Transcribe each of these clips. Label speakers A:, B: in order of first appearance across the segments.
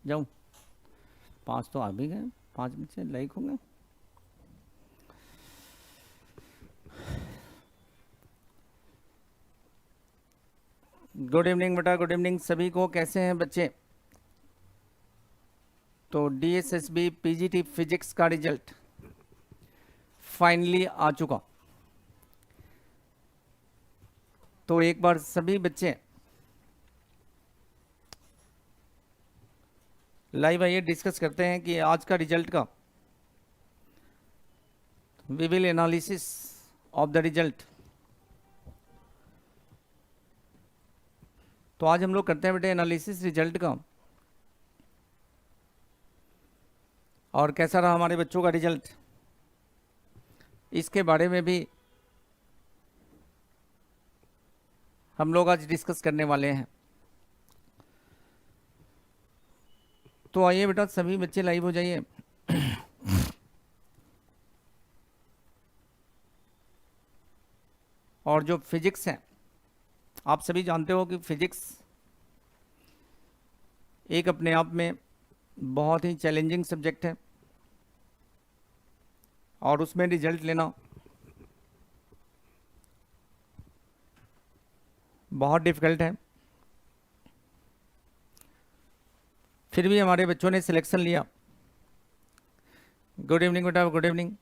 A: जाऊं? 5 तो आ भी गए, 5 बच्चे लाइक होंगे। गुड इवनिंग बेटा, गुड इवनिंग सभी को। कैसे हैं बच्चे? तो DSSB PGT फिजिक्स का रिजल्ट फाइनली आ चुका। तो एक बार सभी बच्चे लाइव आइए, डिस्कस करते हैं कि आज का रिजल्ट का we will analysis of the result. तो आज हम लोग करते हैं बेटे एनालिसिस रिजल्ट का, और कैसा रहा हमारे बच्चों का रिजल्ट, इसके बारे में भी हम लोग आज डिस्कस करने वाले हैं। तो आइए बेटा सभी बच्चे लाइव हो जाइए। और जो फिजिक्स है, आप सभी जानते हो कि फिजिक्स एक अपने आप में बहुत ही चैलेंजिंग सब्जेक्ट है, और उसमें रिजल्ट लेना बहुत डिफिकल्ट है। फिर भी हमारे बच्चों ने सिलेक्शन लिया। गुड इवनिंग बेटा, गुड इवनिंग।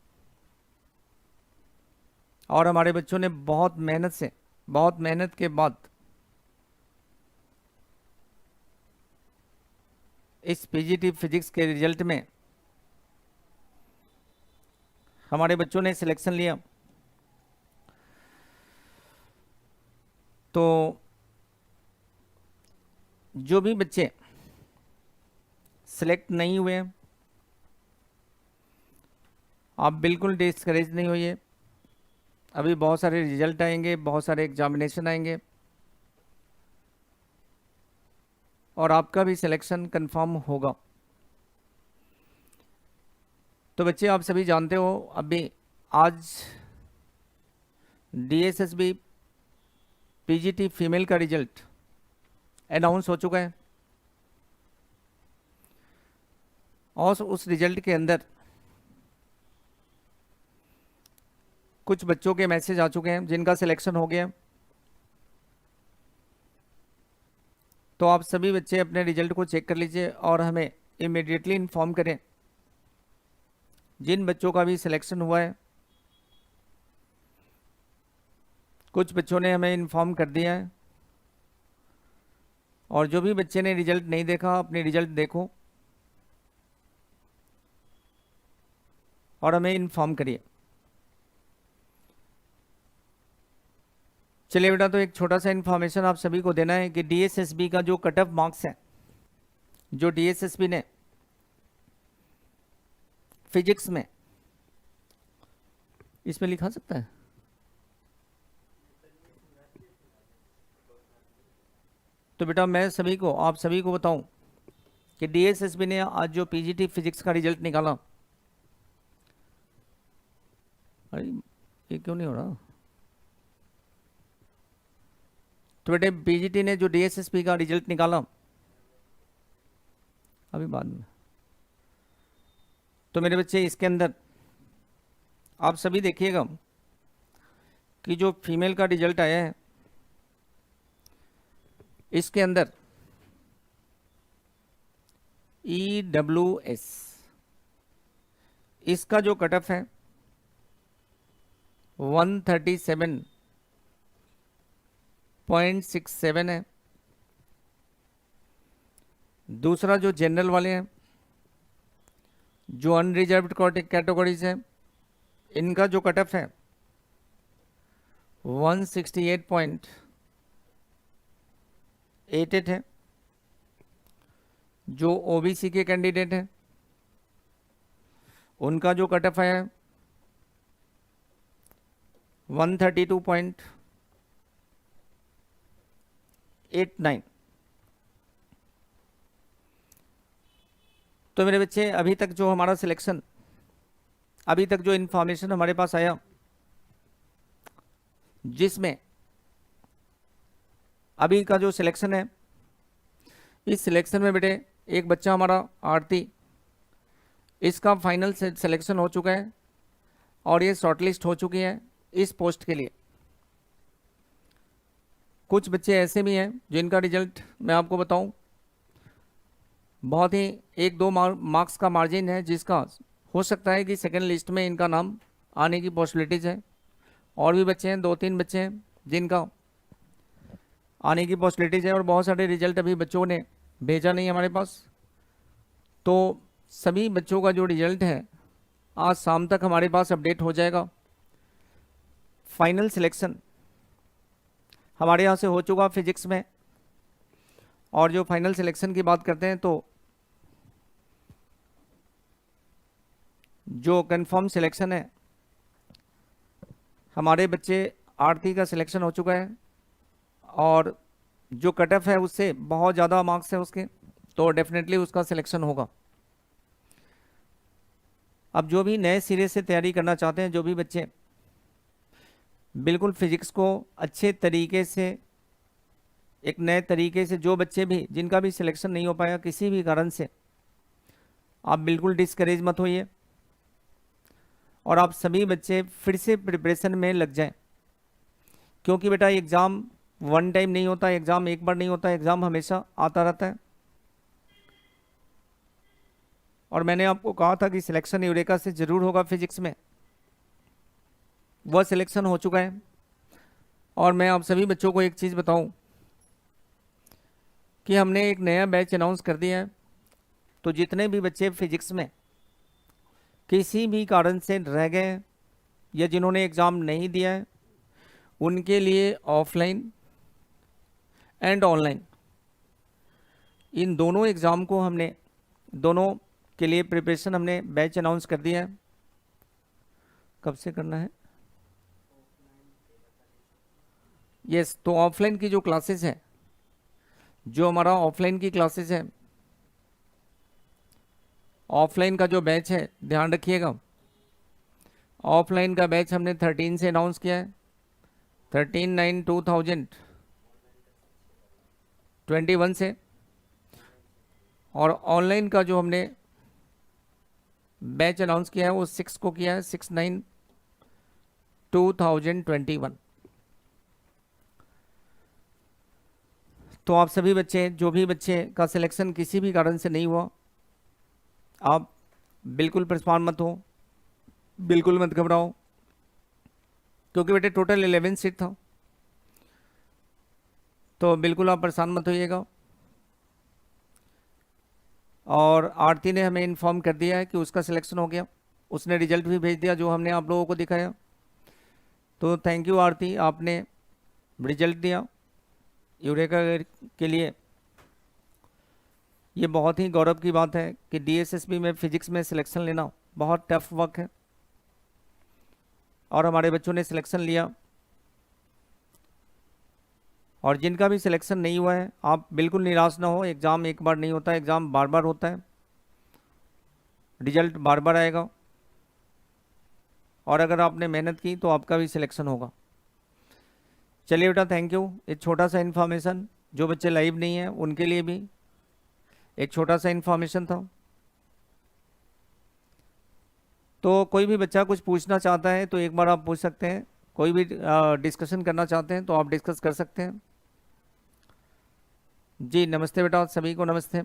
A: और हमारे बच्चों ने बहुत मेहनत के बाद इस पीजीटी फिजिक्स के रिजल्ट में हमारे बच्चों ने सिलेक्शन लिया। तो जो भी बच्चे सिलेक्ट नहीं हुए, आप बिल्कुल डिस्करेज नहीं होइए। अभी बहुत सारे रिजल्ट आएंगे, बहुत सारे एग्जामिनेशन आएंगे, और आपका भी सिलेक्शन कंफर्म होगा। तो बच्चे आप सभी जानते हो, अभी आज DSSB PGT फीमेल का रिजल्ट अनाउंस हो चुका है, और उस रिजल्ट के अंदर कुछ बच्चों के मैसेज आ चुके हैं जिनका सिलेक्शन हो गया। तो आप सभी बच्चे अपने रिजल्ट को चेक कर लीजिए और हमें इमीडिएटली इन्फॉर्म करें जिन बच्चों का भी सिलेक्शन हुआ है। कुछ बच्चों ने हमें इन्फॉर्म कर दिया है, और जो भी बच्चे ने रिजल्ट नहीं देखा, अपने रिजल्ट देखो और हमें इन्फॉर्म करिए। चलिए बेटा, तो एक छोटा सा इन्फॉर्मेशन आप सभी को देना है कि DSSB का जो कट ऑफ मार्क्स है, जो DSSB ने फिजिक्स में, इसमें लिखा सकता है, तो बेटा मैं सभी को, आप सभी को बताऊं कि DSSB ने आज जो PGT फिजिक्स का रिजल्ट निकाला, अरे ये क्यों नहीं हो रहा? तो बेटे PGT ने जो DSSB का रिजल्ट निकाला, अभी बाद में, तो मेरे बच्चे इसके अंदर आप सभी देखिएगा कि जो फीमेल का रिजल्ट आया है, इसके अंदर EWS, इसका जो कट ऑफ है 137.67 है। दूसरा जो जनरल वाले हैं, जो अनरिजर्व्ड कैटेगरीज है, इनका जो कट ऑफ है 168.88 है। जो OBC के कैंडिडेट हैं, उनका जो कट ऑफ है 132.89। तो मेरे बच्चे अभी तक जो हमारा सिलेक्शन, अभी तक जो इन्फॉर्मेशन हमारे पास आया, जिसमें अभी का जो सिलेक्शन है, इस सिलेक्शन में बेटे एक बच्चा हमारा आरती, इसका फाइनल सिलेक्शन हो चुका है और ये शॉर्टलिस्ट हो चुकी है इस पोस्ट के लिए। कुछ बच्चे ऐसे भी हैं जिनका रिजल्ट मैं आपको बताऊं, बहुत ही 1-2 मार्क्स का मार्जिन है, जिसका हो सकता है कि सेकंड लिस्ट में इनका नाम आने की पॉसिबिलिटीज़ है। और भी बच्चे हैं, 2-3 बच्चे हैं जिनका आने की पॉसिबिलिटीज़ है, और बहुत सारे रिजल्ट अभी बच्चों ने भेजा नहीं हमारे पास। तो सभी बच्चों का जो रिजल्ट है आज शाम तक हमारे पास अपडेट हो जाएगा। फाइनल सिलेक्शन हमारे यहाँ से हो चुका फिजिक्स में, और जो फाइनल सिलेक्शन की बात करते हैं तो जो कंफर्म सिलेक्शन है, हमारे बच्चे आरती का सिलेक्शन हो चुका है और जो कट ऑफ है उससे बहुत ज़्यादा मार्क्स है उसके, तो डेफिनेटली उसका सिलेक्शन होगा। अब जो भी नए सिरे से तैयारी करना चाहते हैं, जो भी बच्चे बिल्कुल फिजिक्स को अच्छे तरीके से, एक नए तरीके से, जो बच्चे भी जिनका भी सिलेक्शन नहीं हो पाया किसी भी कारण से, आप बिल्कुल डिस्करेज मत होइए और आप सभी बच्चे फिर से प्रिपरेशन में लग जाएं, क्योंकि बेटा एग्ज़ाम वन टाइम नहीं होता, एग्ज़ाम एक बार नहीं होता, एग्ज़ाम हमेशा आता रहता है। और मैंने आपको कहा था कि सिलेक्शन यूरेका से ज़रूर होगा फिजिक्स में, वह सिलेक्शन हो चुका है। और मैं आप सभी बच्चों को एक चीज़ बताऊं कि हमने एक नया बैच अनाउंस कर दिया है, तो जितने भी बच्चे फिजिक्स में किसी भी कारण से रह गए या जिन्होंने एग्ज़ाम नहीं दिया है, उनके लिए ऑफलाइन एंड ऑनलाइन इन दोनों एग्ज़ाम को हमने, दोनों के लिए प्रिपरेशन हमने बैच अनाउंस कर दिया है। कब से करना है? यस, तो ऑफलाइन की जो क्लासेस है, जो हमारा ऑफलाइन की क्लासेस है, ऑफलाइन का जो बैच है, ध्यान रखिएगा, ऑफलाइन का बैच हमने 13 से अनाउंस किया है, 13/9/2021 से। और ऑनलाइन का जो हमने बैच अनाउंस किया है वो 6 को किया है, 6/9/2021। तो आप सभी बच्चे, जो भी बच्चे का सिलेक्शन किसी भी कारण से नहीं हुआ, आप बिल्कुल परेशान मत हो, बिल्कुल मत घबराओ, क्योंकि बेटे टोटल 11 सीट था, तो बिल्कुल आप परेशान मत होइएगा। और आरती ने हमें इन्फॉर्म कर दिया है कि उसका सिलेक्शन हो गया, उसने रिजल्ट भी भेज दिया जो हमने आप लोगों को दिखाया। तो थैंक यू आरती, आपने रिजल्ट दिया यूरेका के लिए। ये बहुत ही गौरव की बात है कि डीएसएसबी में फिजिक्स में सिलेक्शन लेना बहुत टफ वर्क है, और हमारे बच्चों ने सिलेक्शन लिया। और जिनका भी सिलेक्शन नहीं हुआ है, आप बिल्कुल निराश ना हो, एग्ज़ाम एक बार नहीं होता, एग्ज़ाम बार बार होता है, रिजल्ट बार बार आएगा, और अगर आपने मेहनत की तो आपका भी सिलेक्शन होगा। चलिए बेटा, थैंक यू। एक छोटा सा इन्फॉर्मेशन, जो बच्चे लाइव नहीं हैं उनके लिए भी एक छोटा सा इन्फॉर्मेशन था। तो कोई भी बच्चा कुछ पूछना चाहता है तो एक बार आप पूछ सकते हैं, कोई भी डिस्कशन करना चाहते हैं तो आप डिस्कस कर सकते हैं। जी नमस्ते बेटा, सभी को नमस्ते।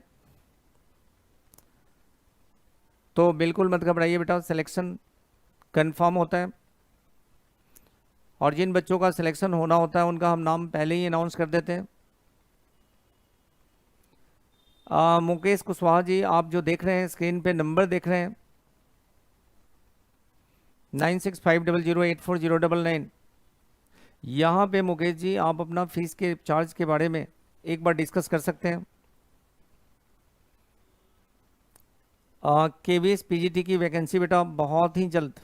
A: तो बिल्कुल मत घबराइए बेटा, सिलेक्शन कंफर्म होता है, और जिन बच्चों का सिलेक्शन होना होता है उनका हम नाम पहले ही अनाउंस कर देते हैं। मुकेश कुशवाहा जी, आप जो देख रहे हैं स्क्रीन पे नंबर देख रहे हैं 9650084099, यहाँ पे मुकेश जी आप अपना फीस के चार्ज के बारे में एक बार डिस्कस कर सकते हैं। केवीएस पीजीटी की वैकेंसी बेटा बहुत ही जल्द,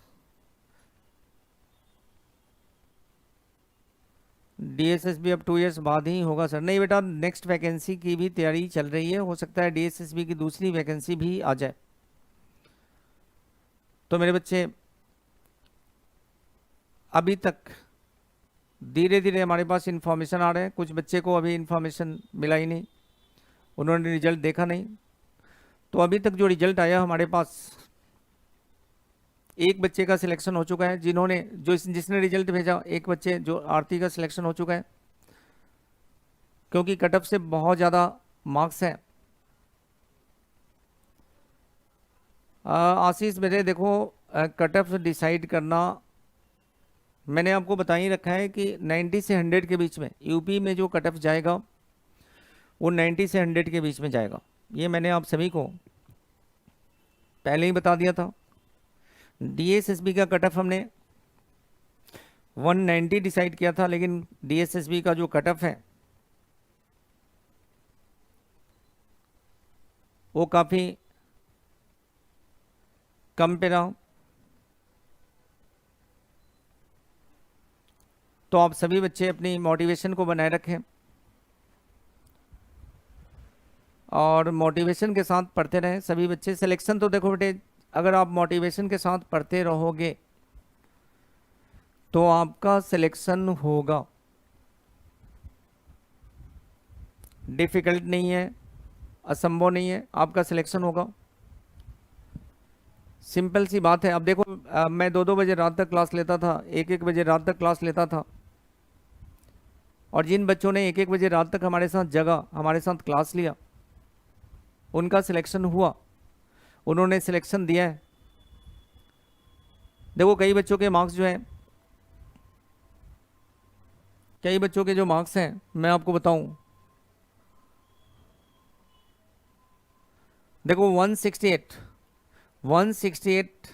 A: डीएसएसबी अब 2 इयर्स बाद ही होगा सर। नहीं बेटा, नेक्स्ट वैकेंसी की भी तैयारी चल रही है, हो सकता है डीएसएसबी की दूसरी वैकेंसी भी आ जाए। तो मेरे बच्चे, अभी तक धीरे धीरे हमारे पास इन्फॉर्मेशन आ रहे हैं, कुछ बच्चे को अभी इन्फॉर्मेशन मिला ही नहीं, उन्होंने रिजल्ट देखा नहीं, तो अभी तक जो रिजल्ट आया हमारे पास, एक बच्चे का सिलेक्शन हो चुका है, जिसने रिजल्ट भेजा, एक बच्चे जो आरती का सिलेक्शन हो चुका है, क्योंकि कट ऑफ से बहुत ज़्यादा मार्क्स हैं। आशीष बेटे देखो, कट ऑफ डिसाइड करना मैंने आपको बता ही रखा है कि 90 से 100 के बीच में यूपी में जो कट ऑफ जाएगा वो 90 से 100 के बीच में जाएगा। ये मैंने आप सभी को पहले ही बता दिया था। डीएसएसबी का कट ऑफ हमने 190 डिसाइड किया था, लेकिन डीएसएसबी का जो कट ऑफ है वो काफ़ी कम पे रहा। तो आप सभी बच्चे अपनी मोटिवेशन को बनाए रखें और मोटिवेशन के साथ पढ़ते रहें सभी बच्चे। सिलेक्शन तो देखो बेटे, अगर आप मोटिवेशन के साथ पढ़ते रहोगे तो आपका सिलेक्शन होगा। डिफिकल्ट नहीं है, असंभव नहीं है, आपका सिलेक्शन होगा। सिंपल सी बात है। अब देखो मैं 2-2 बजे रात तक क्लास लेता था, 1-1 बजे रात तक क्लास लेता था, और जिन बच्चों ने 1-1 बजे रात तक हमारे साथ जगा, हमारे साथ क्लास लिया, उनका सिलेक्शन हुआ, उन्होंने सिलेक्शन दिया है। देखो कई बच्चों के मार्क्स जो हैं, कई बच्चों के जो मार्क्स हैं मैं आपको बताऊं, देखो 168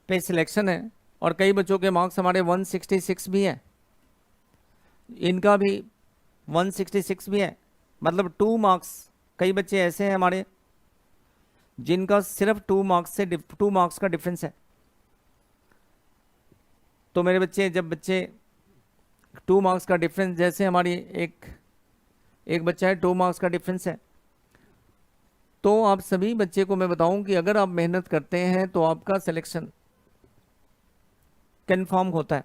A: पे सिलेक्शन है, और कई बच्चों के मार्क्स हमारे 166 भी हैं, इनका भी 166 भी है। मतलब 2 मार्क्स, कई बच्चे ऐसे हैं हमारे जिनका सिर्फ 2 मार्क्स का डिफरेंस है। तो मेरे बच्चे, जब बच्चे 2 मार्क्स का डिफरेंस, जैसे हमारी एक बच्चा है 2 मार्क्स का डिफरेंस है, तो आप सभी बच्चे को मैं बताऊं कि अगर आप मेहनत करते हैं तो आपका सिलेक्शन कंफर्म होता है।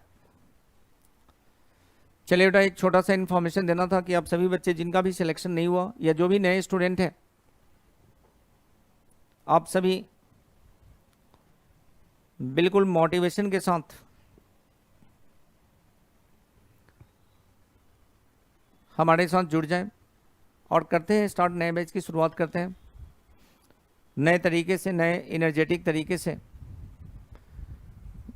A: चलिए बेटा, एक छोटा सा इन्फॉर्मेशन देना था कि आप सभी बच्चे जिनका भी सिलेक्शन नहीं हुआ या जो भी नए स्टूडेंट हैं, आप सभी बिल्कुल मोटिवेशन के साथ हमारे साथ जुड़ जाएं और करते हैं स्टार्ट, नए बैच की शुरुआत करते हैं नए तरीके से, नए एनर्जेटिक तरीके से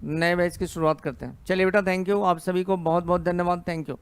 A: नए बैच की शुरुआत करते हैं। चलिए बेटा, थैंक यू, आप सभी को बहुत बहुत धन्यवाद, थैंक यू।